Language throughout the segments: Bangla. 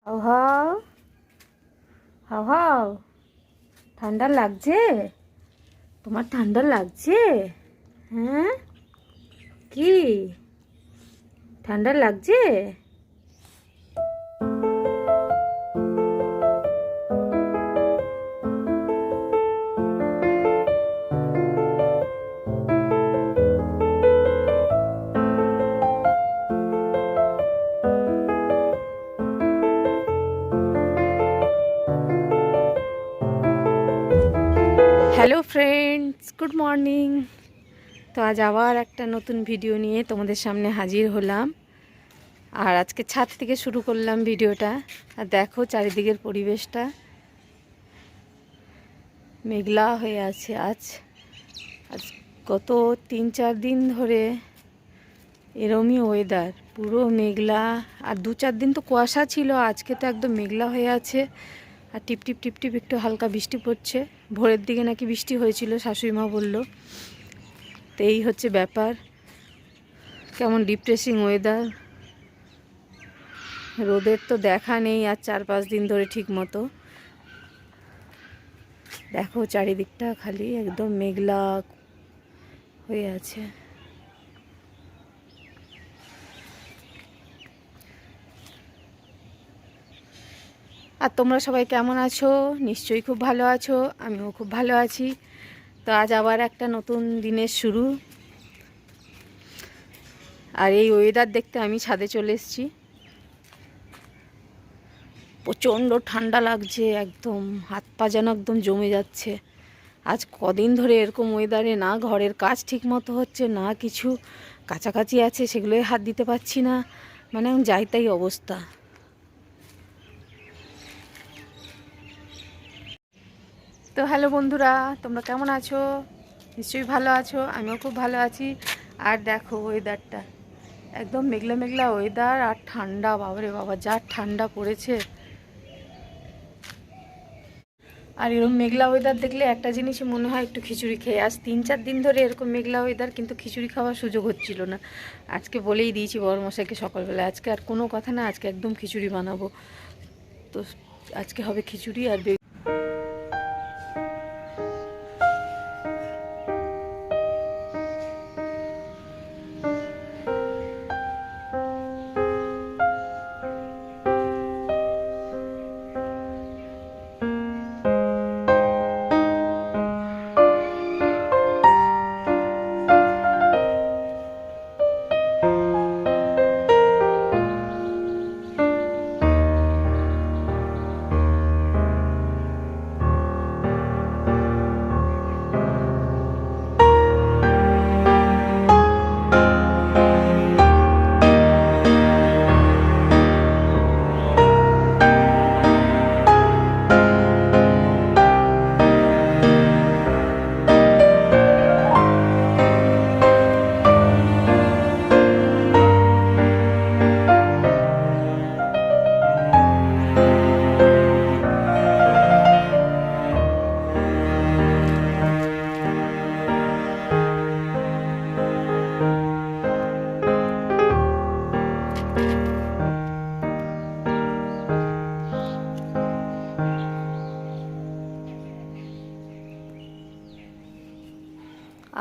হাও হাও হাও হাও, ঠান্ডা লাগছে? তোমার ঠান্ডা লাগছে? হ্যাঁ, কি ঠান্ডা লাগছে? Hello friends, good morning. তো আজ আবার একটা নতুন ভিডিও নিয়ে তোমাদের সামনে হাজির হলাম। আর আজকে ছাদ থেকে শুরু করলাম ভিডিওটা। আর দেখো চারিদিকের পরিবেশটা মেঘলা হয়ে আছে। আজ আজ গত 3-4 দিন ধরে এরমই ওয়েদার, পুরো মেঘলা। আর 2-4 দিন তো কুয়াশা ছিল, আজকে তো একদম মেঘলা হয়ে আছে। আর টিপ টিপ টিপ টিপ একটু হালকা বৃষ্টি পড়ছে। ভোরের দিকে নাকি বৃষ্টি হয়েছিল, শাশুড়ি মা বললো। তো এই হচ্ছে ব্যাপার, কেমন ডিপ্রেসিং ওয়েদার। রোদের তো দেখা নেই আর 4-5 দিন ধরে ঠিক মতো। দেখো চারিদিকটা খালি একদম মেঘলা হয়ে আছে। আর তোমরা সবাই কেমন আছো? নিশ্চয়ই খুব ভালো আছো, আমিও খুব ভালো আছি। তো আজ আবার একটা নতুন দিনের শুরু। আর এই ওয়েদার দেখতে আমি ছাদে চলে এসেছি। প্রচণ্ড ঠান্ডা লাগছে, একদম হাত পা যেন একদম জমে যাচ্ছে। আজ কদিন ধরে এরকম ওয়েদারে না ঘরের কাজ ঠিক মতো হচ্ছে, না কিছু কাছাকাছি আছে সেগুলোই হাত দিতে পারছি না। মানে যাই তাই অবস্থা। তো হ্যালো বন্ধুরা, তোমরা কেমন আছো? নিশ্চয়ই ভালো আছো, আমিও খুব ভালো আছি। আর দেখো ওয়েদারটা একদম মেঘলা মেঘলা ওয়েদার, আর ঠান্ডা, বাবারে বাবা যা ঠান্ডা পড়েছে। আর এরকম মেঘলা ওয়েদার দেখলে একটা জিনিসই মনে হয় একটু খিচুড়ি খেয়ে। আজ 3-4 দিন ধরে এরকম মেঘলা ওয়েদার, কিন্তু খিচুড়ি খাওয়ার সুযোগ হচ্ছিল না। আজকে বলেই দিয়েছি বড়মশাইকে সকালবেলা, আজকে আর কোনো কথা না, আজকে একদম খিচুড়ি বানাবো। তো আজকে হবে খিচুড়ি আর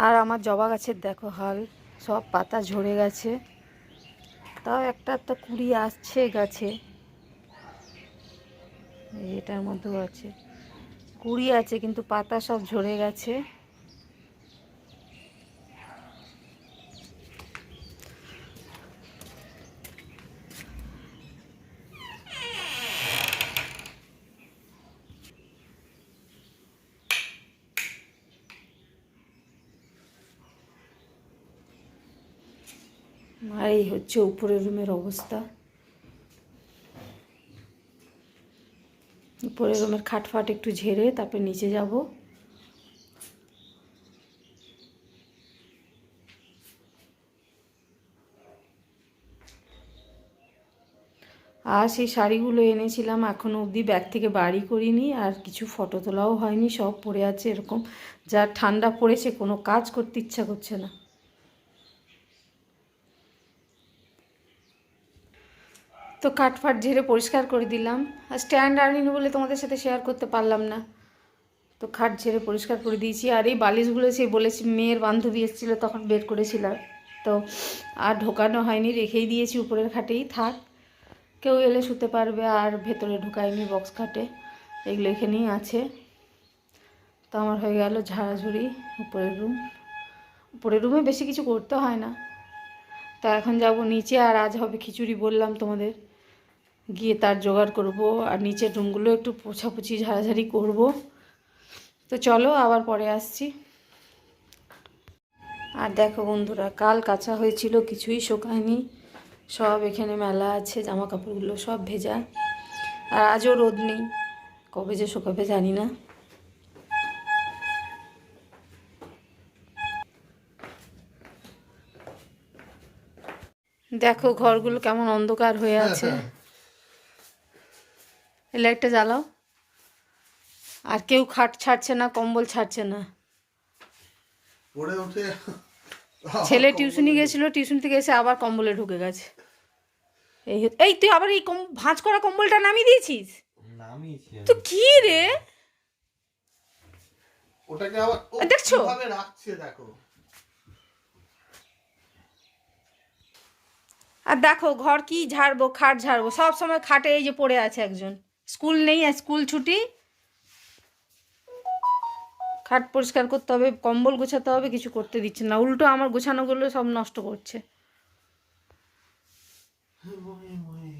আর আমার জবা গাছের দেখো হাল, সব পাতা ঝরে গেছে। তাও একটা একটা কুড়ি আসছে গাছে, এটার মধ্যেও আছে কুড়ি আছে, কিন্তু পাতা সব ঝরে গেছে। আর এই হচ্ছে উপরের রুমের অবস্থা। উপরের রুমের খাটফাট একটু ঝেড়ে তারপরে নিচে যাব। আর সেই শাড়িগুলো এনেছিলাম, এখনও অবধি ব্যাগ থেকে বাড়ি করিনি, আর কিছু ফটো তোলাও হয়নি, সব পড়ে আছে এরকম। যা ঠান্ডা পড়েছে, কোনো কাজ করতে ইচ্ছা করছে না। তো কাঠফাট ঝেড়ে পরিষ্কার করে দিলাম। আর স্ট্যান্ড আনিনি বলে তোমাদের সাথে শেয়ার করতে পারলাম না। তো খাট ঝেড়ে পরিষ্কার করে দিয়েছি। আর এই বালিশগুলো সেই বলেছি, মেয়ের বান্ধবী এসেছিলো তখন বের করেছিলাম, তো আর ঢোকানো হয়নি, রেখেই দিয়েছি উপরের খাটেই থাক, কেউ এলে শুতে পারবে। আর ভেতরে ঢুকাইনি বক্স খাটে, এগুলো এখানেই আছে। তো আমার হয়ে গেল ঝাড়াঝুড়ি। উপরের রুমে বেশি কিছু করতে হয় না। তা এখন যাব নিচে, আর আজ হবে খিচুড়ি বললাম তোমাদের, গিয়ে তার জোগাড় করব। আর নিচের রুমগুলো একটু পোছাপুছি ঝাড়াঝাড়ি করব। তো চলো আবার পরে আসছি। আর দেখো বন্ধুরা, কাল কাঁচা হয়েছিল, কিছুই শোকায়নি, সব এখানে মেলা আছে, জামা কাপড়গুলো সব ভেজা। আর আজও রোদ নেই, কবে যে শোকাবে জানি না। দেখো ঘরগুলো কেমন অন্ধকার হয়ে আছে। লাইটটা জ্বালাও। আর কেউ খাট ছাড়ছে না, কম্বল ছাড়ছে না। ছেলে টিউশনি গেছিল, টিউশন থেকে এসে আবার কম্বলে ঢুকে গেছে। এই তুই আবার এই ভাঁজ করা কম্বলটা নামিয়ে দিয়েছিস? তো কি রে, ওটাকে আবার দেখছো কিভাবে রাখছে দেখো। আর দেখো ঘর কি ঝাড়বো, খাট ঝাড়বো, সব সময় খাটে এই যে পড়ে আছে একজন। স্কুল নেই, আর স্কুল ছুটি, খাট পরিষ্কার করতে হবে, কম্বল গোছাতে হবে, কিছু করতে দিচ্ছে না, উল্টো আমার গোছানোগুলো সব নষ্ট করছে।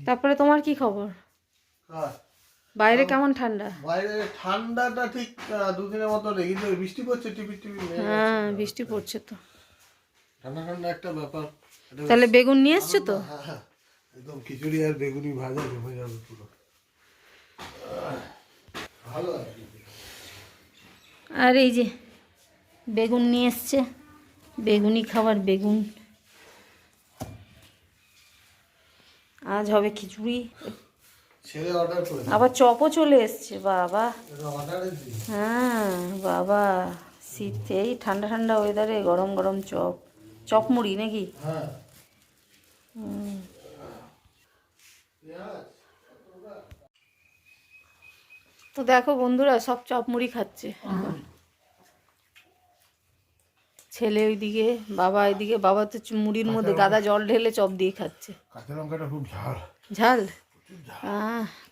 তারপরে তোমার কি খবর? বাইরে কেমন ঠান্ডা? বাইরে ঠান্ডাটা ঠিক দুদিনের মতো লেগেছে, বৃষ্টি পড়ছে, টিপি টিপি। হ্যাঁ বৃষ্টি পড়ছে তো, ঠান্ডা ঠান্ডা একটা ব্যাপার। তাহলে বেগুন নিয়ে এসছো তো? হ্যাঁ, একদম খিচুড়ি আর বেগুনি ভাজা জমে যাবে পুরো, ভালো আর কি। আর এই যে বেগুন নিয়ে এসছে, বেগুনি খাবার বেগুন। আজ হবে খিচুড়ি, ছেলে অর্ডার করে আবার চপও চলে এসছে। বাবা, অর্ডারের দিন। হ্যাঁ বাবা, শীতেই ঠান্ডা ঠান্ডা ওয়েদারে গরম গরম চপ, চপ মুড়ি নাকি? হ্যাঁ। তো দেখো বন্ধুরা, সব চপ মুড়ি খাচ্ছে এখন। ছেলে ওইদিকে, বাবা এদিকে। বাবা তো মুড়ির মধ্যে গাদা জল ঢেলে চপ দিয়ে খাচ্ছে। কাঁচা লঙ্কাটা খুব ঝাল। ঝাল?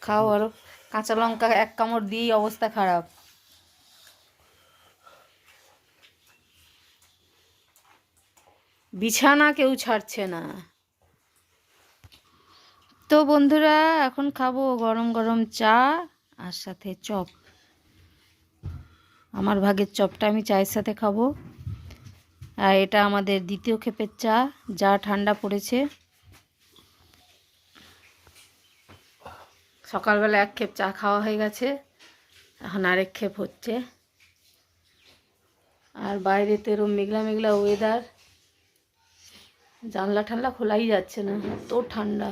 খাও আরো। কাঁচা লঙ্কা এক কামড় দিয়েই অবস্থা খারাপ। বিছানা কেউ ছাড়ছে না। তো বন্ধুরা, এখন খাবো গরম গরম চা আর সাথে চপ। আমার ভাগের চপটা আমি চায়ের সাথে খাবো। আর এটা আমাদের দ্বিতীয় খেপের চা, যা ঠান্ডা পড়েছে। সকালবেলা এক খেপ চা খাওয়া হয়ে গেছে, এখন আরেক খেপ হচ্ছে। আর বাইরে তো এরকম মেঘলা মেঘলা ওয়েদার, জানলা ঠান্ডা খোলাই যাচ্ছে না, এত ঠান্ডা।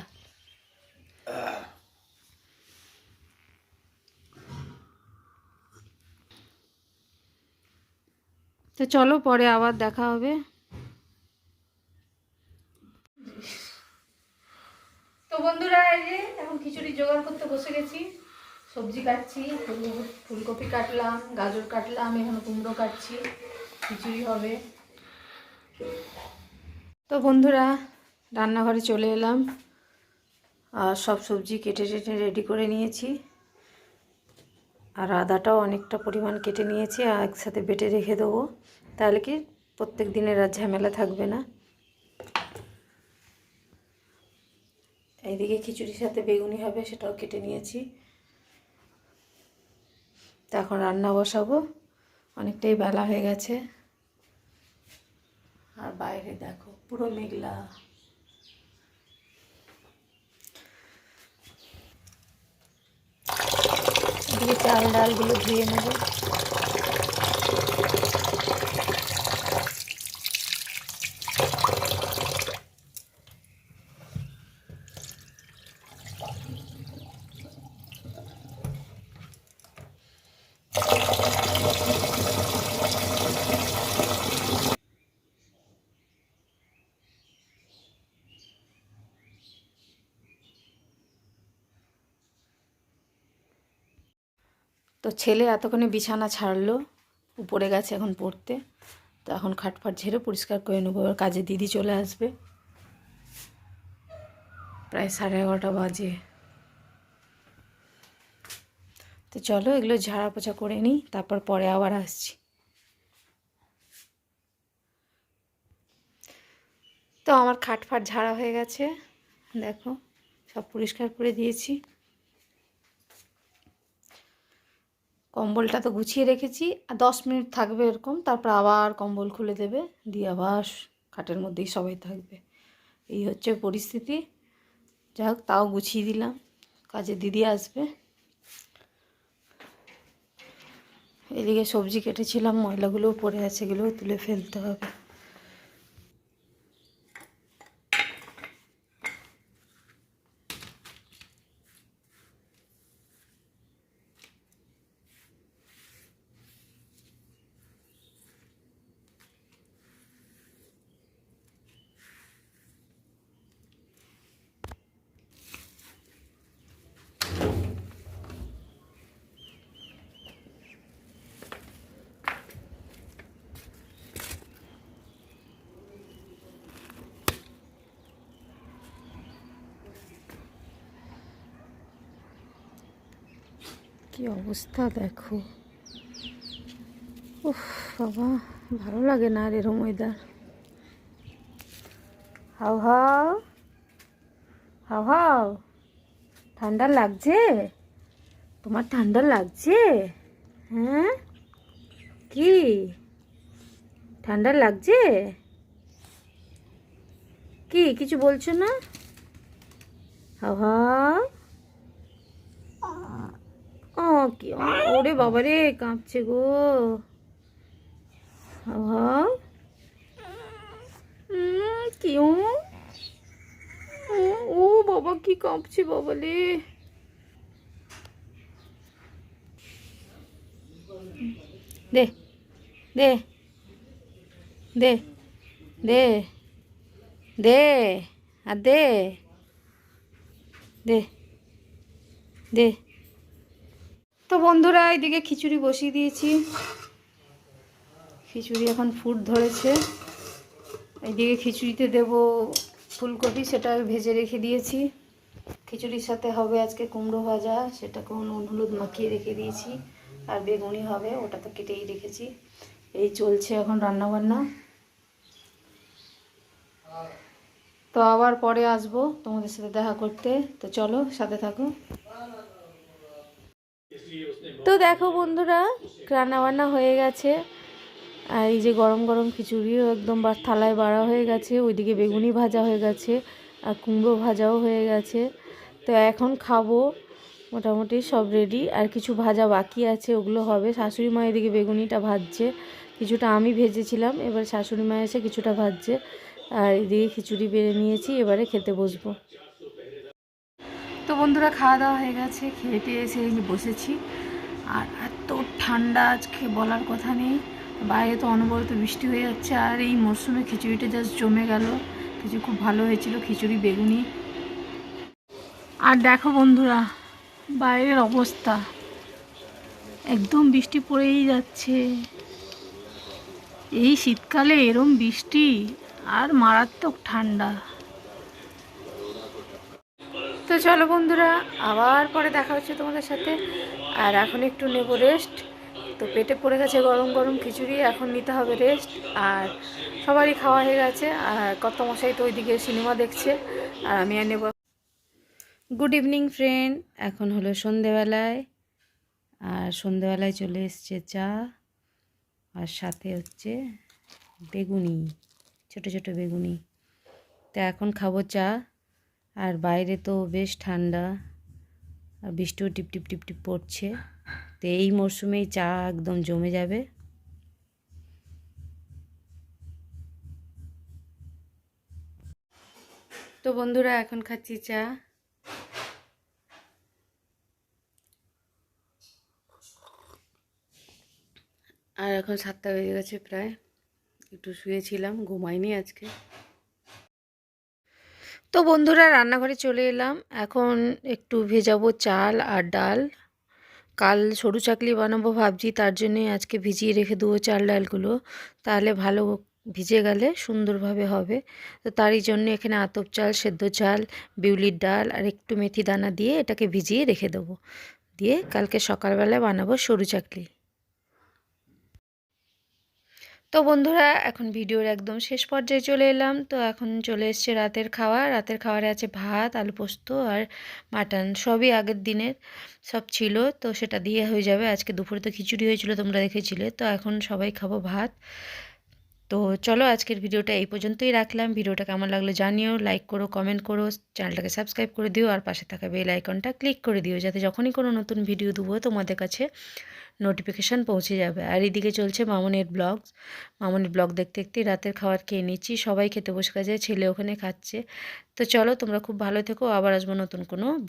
তো চলো পরে আবার দেখা হবে। তো বন্ধুরা, এই যে এখন খিচুড়ি জোগাড় করতে বসে গেছি। সবজি কাটছি, ফুলকপি কাটলাম, গাজর কাটলাম, এখন কুমড়ো কাটছি, খিচুড়ি হবে। তো বন্ধুরা, রান্নাঘরে চলে এলাম, আর সব সবজি কেটে টেটে রেডি করে নিয়েছি। আর আদাটাও অনেকটা পরিমাণ কেটে নিয়েছি, আর একসাথে বেটে রেখে দেবো, তাহলে কি প্রত্যেক দিনের আর ঝামেলা থাকবে না। এইদিকে খিচুড়ির সাথে বেগুনি হবে, সেটাও কেটে নিয়েছি। তো এখন রান্না বসাবো, অনেকটাই বেলা হয়ে গেছে। আর বাইরে দেখো পুরো মেঘলা। এদিকে চাল ডালগুলো ধুয়ে নেব। তো ছেলে এতক্ষণে বিছানা ছাড়লো, উপরে গেছে এখন পড়তে। তো এখন খাটফাট ঝেড়ে পরিষ্কার করে নেবো, এবার কাজে দিদি চলে আসবে। প্রায় 11:30 বাজে। তো চলো এগুলো ঝাড়া পোছা করে নিই, তারপর পরে আবার আসছি। তো আমার খাটফাট ঝাড়া হয়ে গেছে, দেখো সব পরিষ্কার করে দিয়েছি। কম্বলটা তো গুছিয়ে রেখেছি, আর 10 মিনিট থাকবে এরকম, তারপর আবার কম্বল খুলে দেবে, দিয়ে আবার খাটের মধ্যেই সবাই থাকবে। এই হচ্ছে পরিস্থিতি। যাই হোক, তাও গুছিয়ে দিলাম, কাজে দিদি আসবে। এদিকে সবজি কেটেছিলাম, ময়লাগুলোও পড়ে আছে, এগুলোও তুলে ফেলতে হবে। কি অবস্থা দেখো, উফ বাবা, ভালো লাগে না আর এরম ওয়েদার। হাও হাও হাও হাও, ঠান্ডা লাগছে? তোমার ঠান্ডা লাগছে? হ্যাঁ, কি ঠান্ডা লাগছে? কি কিছু বলছো না? হাও হাও, ও কি, ওরে বাবা রে, কাঁপছে গো। হাও হাও, কিউ, ও বাবা কি কাঁপছে বাবালে। দে দে দে দে দে, আর দে দে দে। তো বন্ধুরা, এদিকে খিচুড়ি বসিয়ে দিয়েছি, খিচুড়ি এখন ফুট ধরেছে। এইদিকে খিচুড়িতে দেব ফুলকপি, সেটা ভেজে রেখে দিয়েছি। খিচুড়ির সাথে হবে আজকে কুমড়ো ভাজা, সেটাকে নুন হলুদ মাখিয়ে রেখে দিয়েছি। আর বেগুনি হবে, ওটা তো কেটেই রেখেছি। এই চলছে এখন রান্নাবান্না। তো আবার পরে আসবো তোমাদের সাথে দেখা করতে, তো চলো সাথে থাকো। তো দেখো বন্ধুরা, রান্নাবান্না হয়ে গেছে। আর এই যে গরম গরম খিচুড়িও একদম থালায় বাড়া হয়ে গেছে, ওইদিকে বেগুনি ভাজা হয়ে গেছে, আর কুমড়ো ভাজাও হয়ে গেছে। তো এখন খাবো, মোটামুটি সব রেডি। আর কিছু ভাজা বাকি আছে, ওগুলো হবে। শাশুড়ি মা এদিকে বেগুনিটা ভাজছে, কিছুটা আমি ভেজেছিলাম, এবার শাশুড়ি মা এসে কিছুটা ভাজছে। আর এদিকে খিচুড়ি বেড়ে নিয়েছি, এবারে খেতে বসবো। তো বন্ধুরা, খাওয়া দাওয়া হয়ে গেছে, খেতে এসে বসেছি। আর এত ঠান্ডা আজকে বলার কথা নেই, বাইরে তো অনবরত বৃষ্টি হয়ে যাচ্ছে। আর এই মরশুমে খিচুড়িটা জাস্ট জমে গেল, কিছু খুব ভালো হয়েছিল খিচুড়ি বেগুনি। আর দেখো বন্ধুরা, বাইরের অবস্থা, একদম বৃষ্টি পড়েই যাচ্ছে। এই শীতকালে এরম বৃষ্টি, আর মারাত্মক ঠান্ডা। তো চলো বন্ধুরা, আবার পরে দেখা হচ্ছে তোমাদের সাথে। আর এখন একটু নেব রেস্ট। তো পেটে পড়ে গেছে গরম গরম খিচুড়ি, এখন নিতে হবে রেস্ট। আর সবারই খাওয়া হয়ে গেছে, আর কত মশাই তো ওইদিকে সিনেমা দেখছে, আর আমি আর নেব। গুড ইভিনিং ফ্রেন্ড, এখন হলো সন্ধেবেলায়। আর সন্ধেবেলায় চলে এসছে চা, আর সাথে হচ্ছে বেগুনি, ছোট ছোট বেগুনি। তো এখন খাবো চা। আর বাইরে তো বেশ ঠান্ডা, আর বৃষ্টিও টিপ টিপ টিপ টিপ পড়ছে। তো এই মরশুমেই চা একদম জমে যাবে। তো বন্ধুরা, এখন খাচ্ছি চা। আর এখন 7টা বেজে গেছে প্রায়, একটু শুয়েছিলাম, ঘুমাইনি আজকে। তো বন্ধুরা, রান্নাঘরে চলে এলাম, এখন একটু ভেজাবো চাল আর ডাল। কাল সরু চাকলি বানাবো ভাবছি, তার জন্যই আজকে ভিজিয়ে রেখে দেবো চাল ডালগুলো, তাহলে ভালো ভিজে গেলে সুন্দরভাবে হবে। তো তারই জন্য এখানে আতপ চাল, সেদ্ধ চাল, বিউলির ডাল আর একটু মেথি দানা দিয়ে এটাকে ভিজিয়ে রেখে দেবো, দিয়ে কালকে সকালবেলা বানাবো সরু চাকলি। তো বন্ধুরা, এখন ভিডিওর একদম শেষ পর্যায়ে চলে এলাম। তো এখন চলে এসছে রাতের খাওয়া। রাতের খাবারে আছে ভাত, আলু পোস্ত আর মাটন, সবই আগের দিনের সব ছিল, তো সেটা দিয়ে হয়ে যাবে। আজকে দুপুরে তো খিচুড়ি হয়েছিল, তোমরা দেখেছিলে। তো এখন সবাই খাবো ভাত। তো চলো, আজকের ভিডিওটা এই পর্যন্তই রাখলাম। ভিডিওটা কেমন লাগলো জানিও, লাইক করো, কমেন্ট করো, চ্যানেলটাকে সাবস্ক্রাইব করে দিও আর পাশে থাকা বেল আইকনটা ক্লিক করে দিও, যাতে যখনই কোনো নতুন ভিডিও দেবো তোমাদের কাছে নোটিফিকেশান পৌঁছে যাবে। আর এদিকে চলছে মামনের ব্লগস। মামনের ব্লগ দেখতে দেখতে রাতের খাবার খেয়ে নিচ্ছি, সবাই খেতে বসে গেছে, ছেলে ওখানে খাচ্ছে। তো চলো, তোমরা খুব ভালো থেকো, আবার আসবো নতুন কোনো